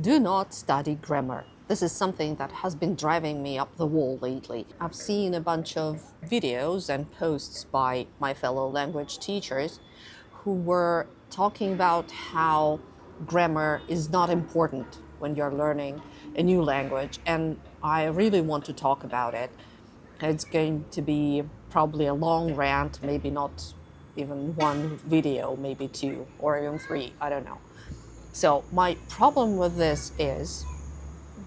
Do not study grammar. This is something that has been driving me up the wall lately. I've seen a bunch of videos and posts by my fellow language teachers who were talking about how grammar is not important when you're learning a new language, and I really want to talk about it. It's going to be probably a long rant, maybe not even one video, maybe two or even three, I don't know. So my problem with this is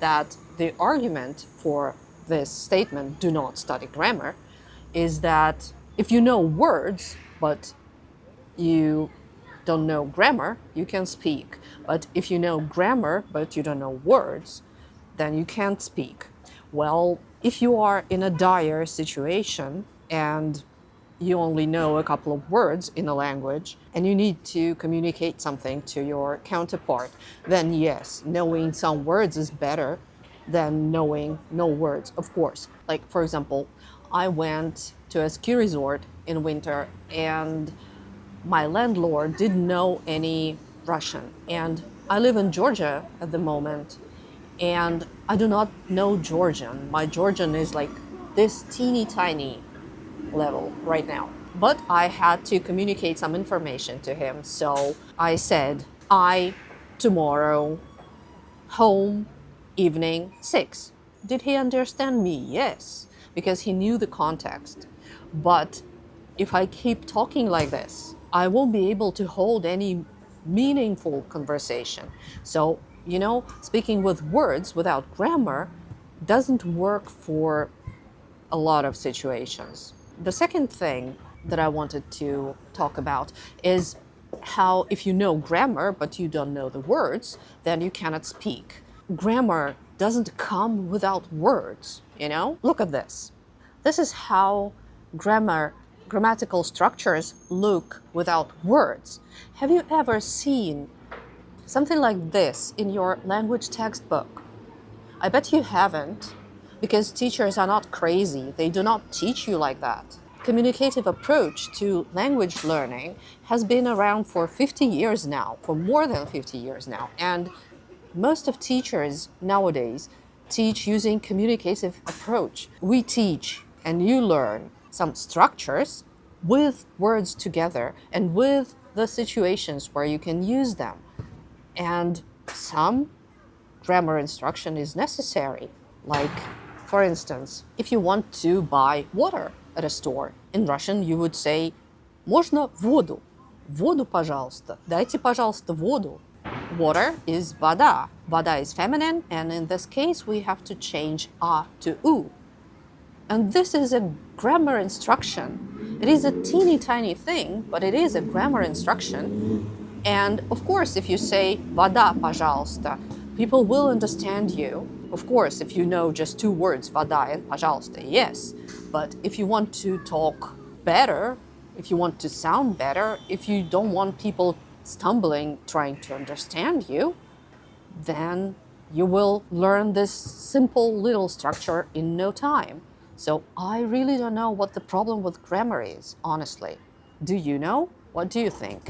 that the argument for this statement, do not study grammar, is that if you know words, but you don't know grammar, you can speak. But if you know grammar, but you don't know words, then you can't speak. Well, if you are in a dire situation and you only know a couple of words in a language and you need to communicate something to your counterpart, then yes, knowing some words is better than knowing no words, of course. Like, for example, I went to a ski resort in winter and my landlord didn't know any Russian. And I live in Georgia at the moment and I do not know Georgian. My Georgian is like this teeny tiny level right now. But I had to communicate some information to him. So I said, tomorrow, home, evening, 6. Did he understand me? Yes, because he knew the context. But if I keep talking like this, I won't be able to hold any meaningful conversation. So, speaking with words without grammar doesn't work for a lot of situations. The second thing that I wanted to talk about is how if you know grammar but you don't know the words, then you cannot speak. Grammar doesn't come without words, Look at this. This is how grammatical structures look without words. Have you ever seen something like this in your language textbook? I bet you haven't. Because teachers are not crazy. They do not teach you like that. Communicative approach to language learning has been around for 50 years now, for more than 50 years now. And most of teachers nowadays teach using communicative approach. We teach and you learn some structures with words together and with the situations where you can use them. And some grammar instruction is necessary. Like, for instance, if you want to buy water at a store, in Russian you would say «Можно воду?» «Воду, пожалуйста». «Дайте, пожалуйста, воду». Water is вода. Вода is feminine, and in this case we have to change «a» to «u». And this is a grammar instruction. It is a teeny tiny thing, but it is a grammar instruction. And of course, if you say «Вода, пожалуйста», people will understand you. Of course, if you know just two words, вода and пожалуйста, yes. But if you want to talk better, if you want to sound better, if you don't want people stumbling trying to understand you, then you will learn this simple little structure in no time. So I really don't know what the problem with grammar is, honestly. Do you know? What do you think?